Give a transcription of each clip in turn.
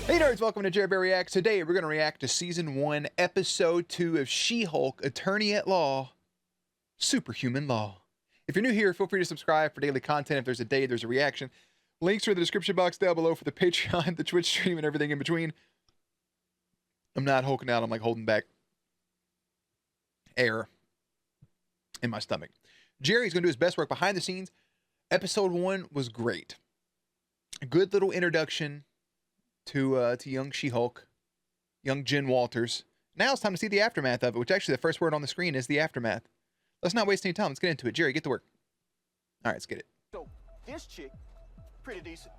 Hey nerds, welcome to Jared Bear Reacts. Today we're going to react to Season 1, Episode 2 of She-Hulk, Attorney at Law, Superhuman Law. If you're new here, feel free to subscribe for daily content. If there's a day, there's a reaction. Links are in the description box down below for the Patreon, the Twitch stream, and everything in between. I'm not hulking out, I'm like holding back air in my stomach. Jerry's going to do his best work behind the scenes. Episode 1 was great. A good little introduction to young She-Hulk, young Jen Walters. Now it's time to see the aftermath of it, which actually the first word on the screen is the aftermath. Let's not waste any time. Let's get into it. Jerry, get to work. All right, let's get it. So this chick, pretty decent,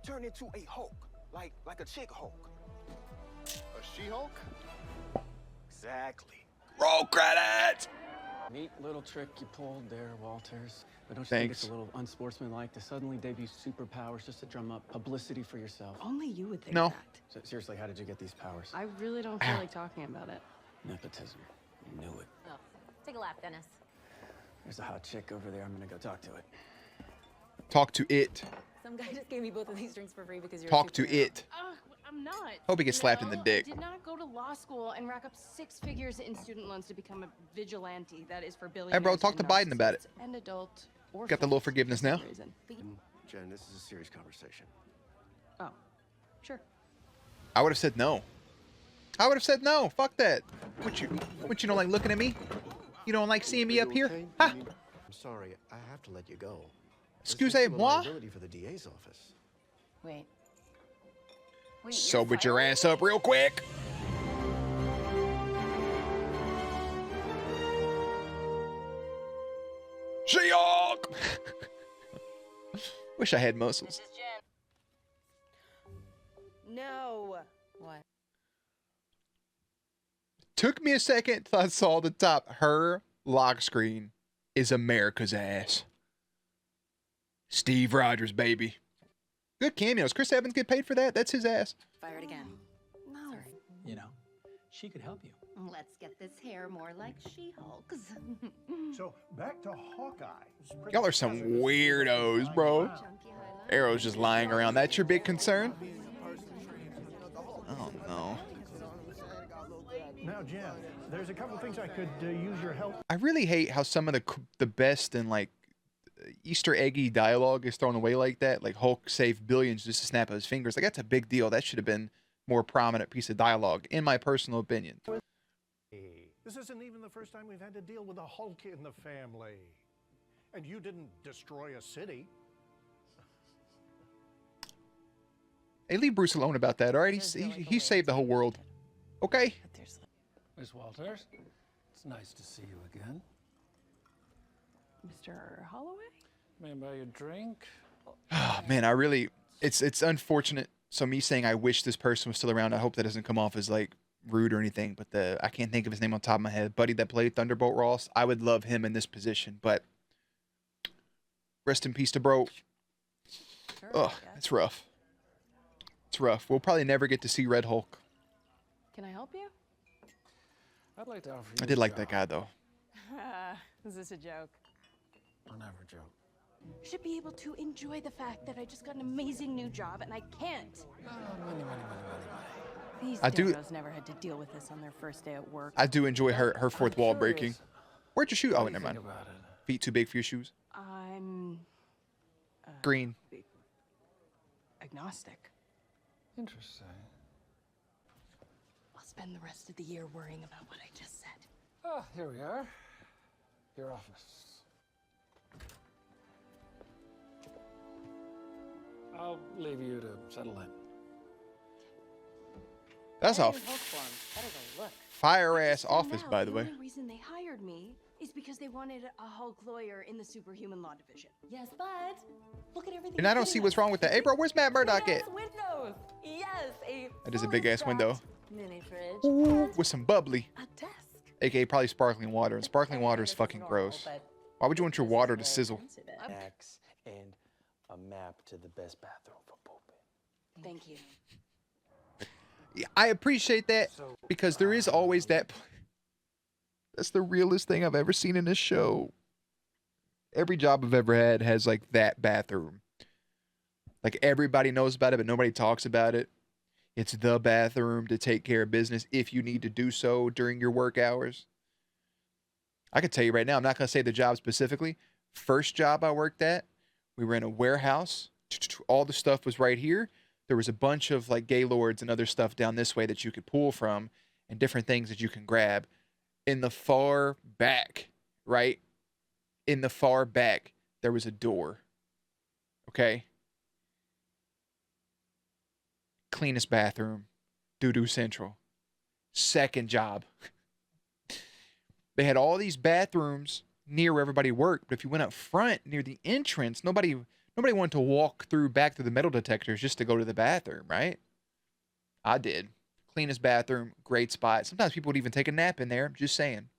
turned into a Hulk, like a chick Hulk. A She-Hulk? Exactly. Roll credits! Neat little trick you pulled there, Walters. But don't you Thanks. think it's a little unsportsmanlike to suddenly debut superpowers just to drum up publicity for yourself? Only you would think No. that. So, seriously, how did you get these powers? I really don't feel like talking about it. Nepotism. You knew it. No. Take a lap, Dennis. There's a hot chick over there. I'm gonna go talk to it. Talk to it. Some guy just gave me both of these drinks for free because you're Talk a to superhero. it. I'm not. Hope he gets slapped in the dick. I did not go to law school and rack up 6 figures in student loans to become a vigilante. That is for billionaires. Hey, bro, talk to and Biden about it. narcissists and adult orphans Got the little forgiveness for now. some reason. Jen, this is a serious conversation. Oh, sure. I would have said no. I would have said no. Fuck that. What you don't like looking at me? You don't like seeing me up here? Okay? Ha! I'm sorry, I have to let you go. Excusez-moi? For the DA's office. Wait. Wait, Sober your fired? ass up real quick. She-Hulk! Wish I had muscles. This is Jen. No. What? Took me a second till I saw the top. Her lock screen is America's ass. Steve Rogers, baby. Good cameos. Chris Evans get paid for that? That's his ass. Fired again. No. Sorry. You know, she could help you. Let's get this hair more like She-Hulk's. So back to Hawkeye. Y'all are some weirdos, bro. Chunky highlight. Arrow's just lying around. That's your big concern? Oh, no. Now, Jen, there's a couple things I could use your help. I really hate how some of the best and, like, Easter eggy dialogue is thrown away like that. Like, Hulk saved billions just to snap of his fingers. Like, that's a big deal. That should have been more prominent piece of dialogue, in my personal opinion. This isn't even the first time we've had to deal with a Hulk in the family. And you didn't destroy a city. Hey, leave Bruce alone about that, all right? He saved the whole world. Okay? Miss Walters, it's nice to see you again. Mr. Holloway? May I buy you a drink? Oh, man, I really... It's unfortunate. So me saying I wish this person was still around, I hope that doesn't come off as, like, rude or anything. But I can't think of his name on top of my head. Buddy that played Thunderbolt Ross, I would love him in this position. But rest in peace to bro. Sure, Ugh, I guess. it's rough. It's rough. We'll probably never get to see Red Hulk. Can I help you? I'd like to offer you I did a like that guy, job. though. Is this a joke? I'll never joke. You should be able to enjoy the fact that I just got an amazing new job and I can't. Money. These I do- dingoes never had to deal with this on their first day at work. I do enjoy her fourth wall breaking. Where'd your shoe? Oh, What do you never mind. think about it? Feet too big for your shoes. I'm Green. agnostic. Interesting. I'll spend the rest of the year worrying about what I just said. Ah, here we are. Your office. I'll leave you to settle in. That's a Hulk form. That is a look. fire ass Just found office, out by the way. only reason they hired me is because they wanted a Hulk lawyer in the Superhuman Law Division. Yes, but look at everything. And I don't it's see getting what's us. wrong with that. Hey, bro, where's Matt Murdock at? Yes, windows. Yes, a That is a fully big-ass window. stocked mini fridge. Ooh, and with some bubbly. a desk. AKA probably sparkling water. And sparkling water is fucking gross. Why would you want your water to sizzle? X and a map to the best bathroom for pooping. Thank you. Yeah, I appreciate that because there is always that. That's the realest thing I've ever seen in this show. Every job I've ever had has like that bathroom. Like everybody knows about it, but nobody talks about it. It's the bathroom to take care of business if you need to do so during your work hours. I can tell you right now, I'm not going to say the job specifically. First job I worked at, we were in a warehouse. All the stuff was right here. There was a bunch of like gaylords and other stuff down this way that you could pull from and different things that you can grab. In the far back, right? In the far back, there was a door. Okay? Cleanest bathroom, doo-doo central. Second job. They had all these bathrooms near where everybody worked, but if you went up front near the entrance, nobody wanted to walk back through the metal detectors just to go to the bathroom, right? I did. Cleanest bathroom, great spot. Sometimes people would even take a nap in there, just saying.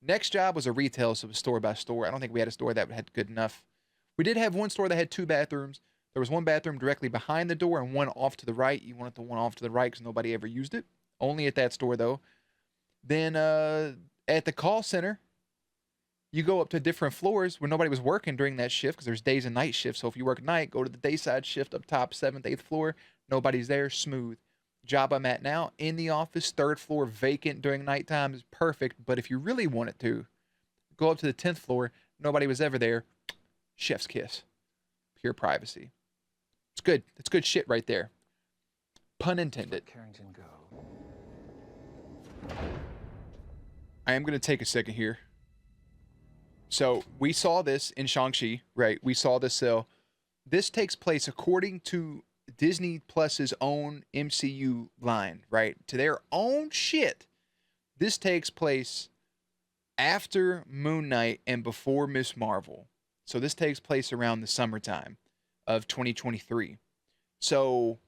Next job was a retail, so it was store by store. I don't think we had a store that had good enough. We did have one store that had 2 bathrooms. There was one bathroom directly behind the door and one off to the right. You wanted the one off to the right because nobody ever used it. Only at that store, though. Then at the call center, you go up to different floors where nobody was working during that shift because there's days and night shifts. So if you work night, go to the day side shift up top, 7th, 8th floor. Nobody's there. Smooth. Job I'm at now, in the office, 3rd floor, vacant during nighttime is perfect. But if you really wanted to, go up to the 10th floor. Nobody was ever there. Chef's kiss. Pure privacy. It's good. It's good shit right there. Pun intended. Carrington go. I am going to take a second here. So we saw this in Shang-Chi, right? We saw this sale. This takes place according to Disney Plus's own MCU line, right? To their own shit. This takes place after Moon Knight and before Miss Marvel. So this takes place around the summertime of 2023. So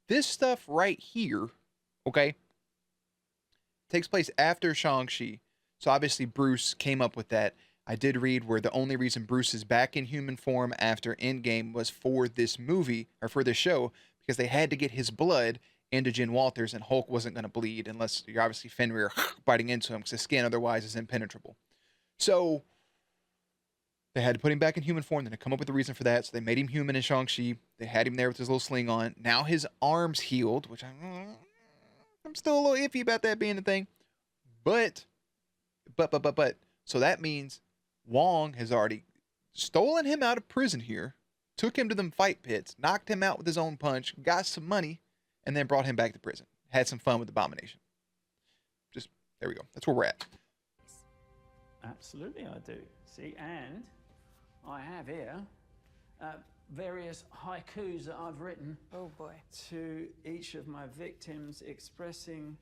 this stuff right here, okay, takes place after Shang-Chi. So obviously Bruce came up with that. I did read where the only reason Bruce is back in human form after Endgame was for this movie, or for this show, because they had to get his blood into Jen Walters, and Hulk wasn't going to bleed unless you're obviously Fenrir biting into him, because his skin otherwise is impenetrable. So they had to put him back in human form. Then to come up with a reason for that, so they made him human in Shang-Chi. They had him there with his little sling on. Now his arm's healed, which I'm still a little iffy about that being a thing. But. So that means Wong has already stolen him out of prison here, took him to them fight pits, knocked him out with his own punch, got some money, and then brought him back to prison. Had some fun with Abomination. Just, there we go. That's where we're at. Absolutely, I do. See, and I have here various haikus that I've written. Oh boy. To each of my victims, expressing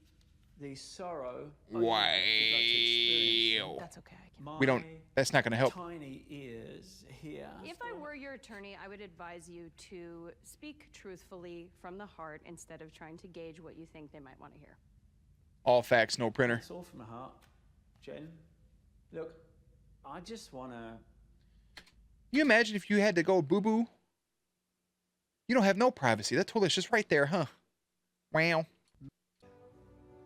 the sorrow. Wow. That's okay. We don't. That's not going to help. Tiny ears here. If I were your attorney, I would advise you to speak truthfully from the heart instead of trying to gauge what you think they might want to hear. All facts, no printer. It's all from the heart, Jen. Look, I just want to. You imagine if you had to go boo-boo? You don't have no privacy. That toilet's just right there, huh? Wow.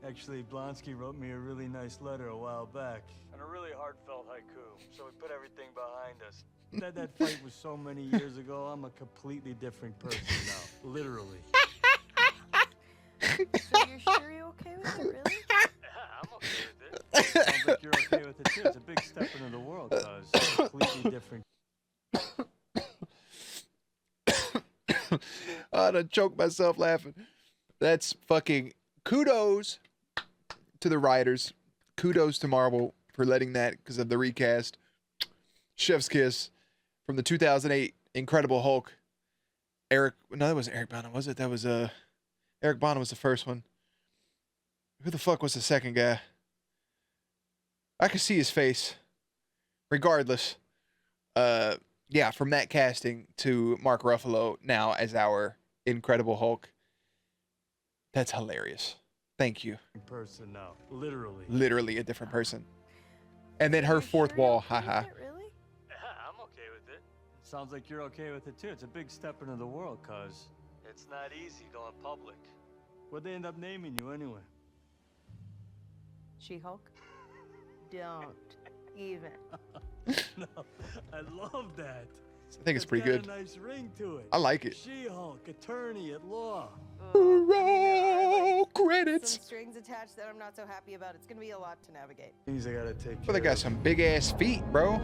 Actually, Blonsky wrote me a really nice letter a while back. And a really heartfelt haiku, so we put everything behind us. That fight was so many years ago, I'm a completely different person now. Literally. So you're sure you're okay with it, really? Yeah, I'm okay with it. Sounds like you're okay with it too. It's a big step into the world, cuz. Completely different. I done choked myself laughing. That's fucking kudos to the writers. Kudos to Marvel for letting that, because of the recast. Chef's kiss from the 2008 Incredible Hulk. That wasn't Eric Bana, was it? That was Eric Bana was the first one. Who the fuck was the second guy? I could see his face. Regardless, yeah, from that casting to Mark Ruffalo now as our Incredible Hulk. That's hilarious. Thank you. Person now. Literally. Literally a different person. And then her fourth wall, haha. Really? Yeah, I'm okay with it. Sounds like you're okay with it too. It's a big step into the world, cuz. It's not easy going public. What'd they end up naming you anyway? She-Hulk? Don't even. No, I love that. I think it's pretty good. Got a nice ring to it. I like it. She-Hulk, attorney at law. Roll credits. Some strings attached that I'm not so happy about. It's gonna be a lot to navigate. Things I gotta take Well, they got some big ass feet, bro.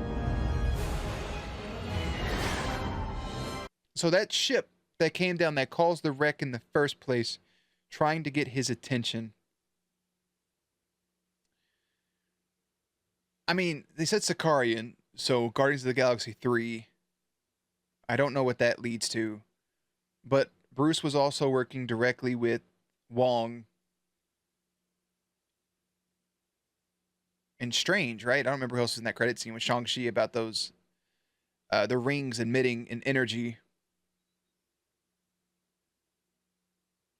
So that ship that came down that caused the wreck in the first place, trying to get his attention. I mean, they said Sicarian, so Guardians of the Galaxy 3. I don't know what that leads to. But Bruce was also working directly with Wong and Strange, right? I don't remember who else was in that credit scene with Shang-Chi about those, the rings emitting an energy.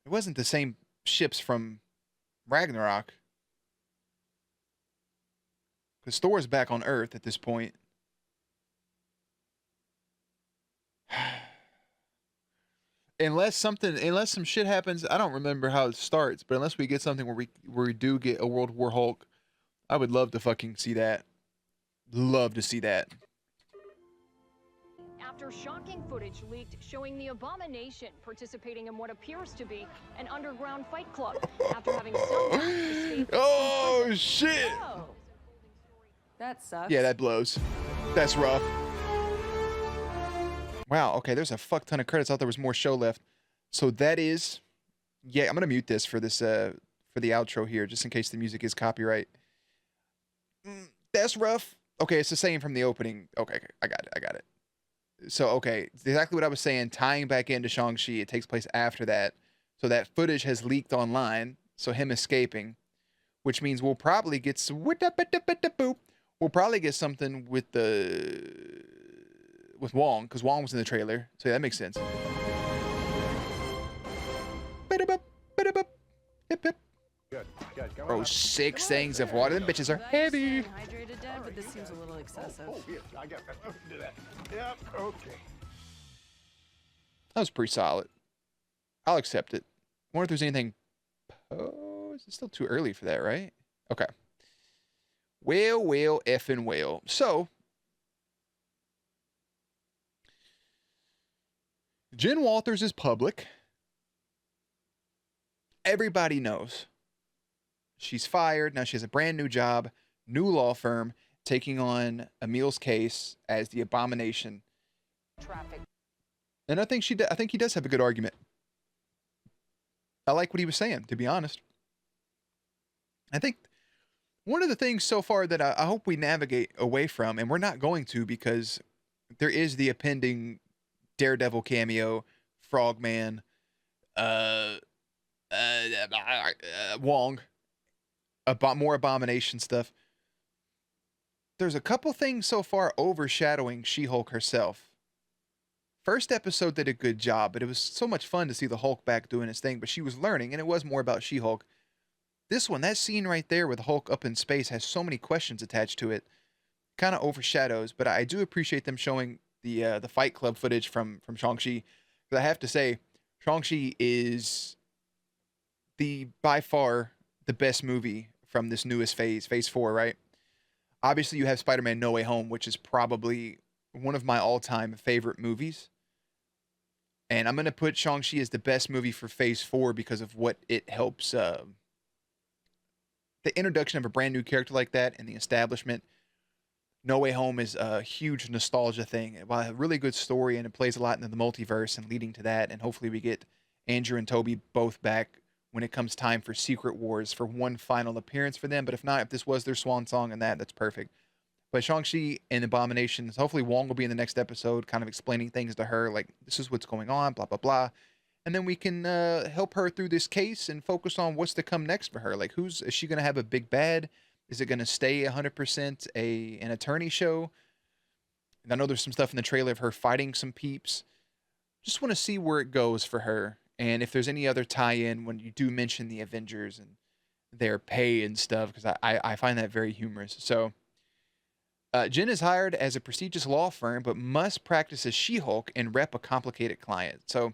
It wasn't the same ships from Ragnarok. Because Thor's back on Earth at this point. Unless some shit happens, I don't remember how it starts, but unless we get something where we do get a World War Hulk, I would love to fucking see that. Love to see that. After shocking footage leaked showing the Abomination participating in what appears to be an underground fight club after having somehow escaped. Oh shit! Oh. That sucks. Yeah, that blows. That's rough. Wow, okay, there's a fuck ton of credits. I thought there was more show left. So that is, yeah, I'm gonna mute this for this for the outro here, just in case the music is copyright. That's rough. Okay, it's the same from the opening. Okay, I got it. So, okay, it's exactly what I was saying, tying back into Shang-Chi. It takes place after that. So that footage has leaked online, so him escaping, which means we'll probably get some, we'll probably get something with Wong, because Wong was in the trailer, so yeah, that makes sense. Good. Bro, 6 things of water. Them bitches are heavy. Hydrated, Dad, but this seems a little excessive. Oh, yeah, I got that. Do that. Yep, okay. That was pretty solid. I'll accept it. I wonder if there's anything posed. It's still too early for that, right? Okay. Well, effing well. So, Jen Walters is public. Everybody knows. She's fired. Now she has a brand new job, new law firm, taking on Emil's case as the Abomination. Traffic. And I think he does have a good argument. I like what he was saying, to be honest. I think one of the things so far that I hope we navigate away from, and we're not going to because there is the impending Daredevil cameo, Frogman, Wong, more Abomination stuff. There's a couple things so far overshadowing She-Hulk herself. First episode did a good job, but it was so much fun to see the Hulk back doing his thing, but she was learning, and it was more about She-Hulk. This one, that scene right there with Hulk up in space has so many questions attached to it. Kind of overshadows, but I do appreciate them showing the Fight Club footage from Shang-Chi. Because I have to say, Shang-Chi is by far the best movie from this newest phase 4, right? Obviously, you have Spider-Man No Way Home, which is probably one of my all-time favorite movies. And I'm going to put Shang-Chi as the best movie for phase 4 because of what it helps. The introduction of a brand new character like that and the establishment. No Way Home is a huge nostalgia thing. Well, a really good story, and it plays a lot into the multiverse and leading to that. And hopefully we get Andrew and Toby both back when it comes time for Secret Wars for one final appearance for them. But if not, if this was their swan song and that's perfect. But Shang-Chi and Abominations, hopefully Wong will be in the next episode kind of explaining things to her, like, this is what's going on, blah, blah, blah. And then we can help her through this case and focus on what's to come next for her. Like, is she going to have a big bad? Is it going to stay 100% an attorney show? And I know there's some stuff in the trailer of her fighting some peeps. Just want to see where it goes for her. And if there's any other tie-in when you do mention the Avengers and their pay and stuff, because I find that very humorous. So, Jen is hired as a prestigious law firm, but must practice as She-Hulk and rep a complicated client. So,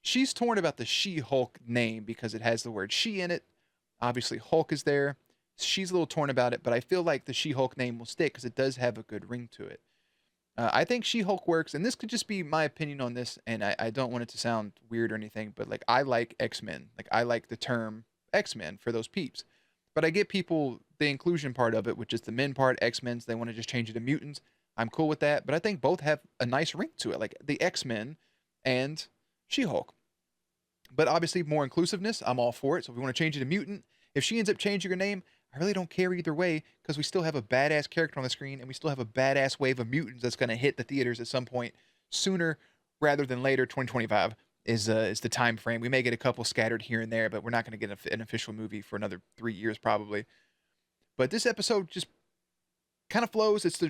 she's torn about the She-Hulk name because it has the word she in it. Obviously, Hulk is there. She's a little torn about it, but I feel like the She-Hulk name will stick because it does have a good ring to it. I think She-Hulk works, and this could just be my opinion on this, and I don't want it to sound weird or anything, but like I like X-Men. Like I like the term X-Men for those peeps. But I get people the inclusion part of it, which is the men part, X-Men's, they want to just change it to mutants. I'm cool with that, but I think both have a nice ring to it, like the X-Men and She-Hulk. But obviously more inclusiveness, I'm all for it. So if we want to change it to mutant, if she ends up changing her name, I really don't care either way because we still have a badass character on the screen and we still have a badass wave of mutants that's going to hit the theaters at some point sooner rather than later. 2025 is the time frame. We may get a couple scattered here and there, but we're not going to get an official movie for another 3 years probably. But this episode just kind of flows. It's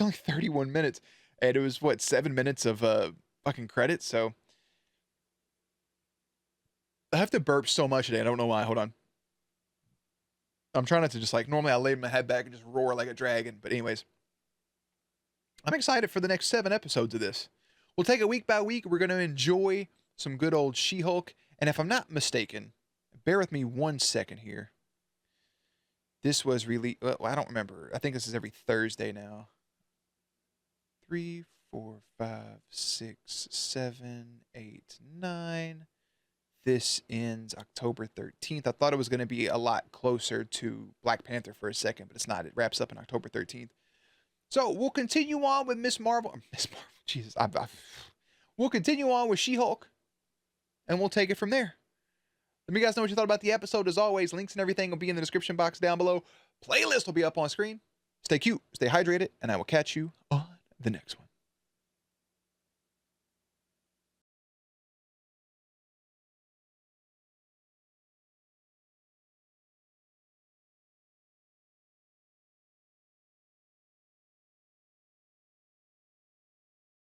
only 31 minutes, and it was what 7 minutes of fucking credits. So I have to burp so much today. I don't know why. Hold on. I'm trying not to just like, normally I lay my head back and just roar like a dragon. But anyways, I'm excited for the next 7 episodes of this. We'll take it week by week. We're going to enjoy some good old She-Hulk. And if I'm not mistaken, bear with me 1 second here. This was really, well, I don't remember. I think this is every Thursday now. 3, 4, 5, 6, 7, 8, 9. This ends October 13th. I thought it was going to be a lot closer to Black Panther for a second, but it's not. It wraps up on October 13th. So we'll continue on with Miss Marvel. Jesus. We'll continue on with She-Hulk, and we'll take it from there. Let me guys know what you thought about the episode. As always, links and everything will be in the description box down below. Playlist will be up on screen. Stay cute, stay hydrated, and I will catch you on the next one.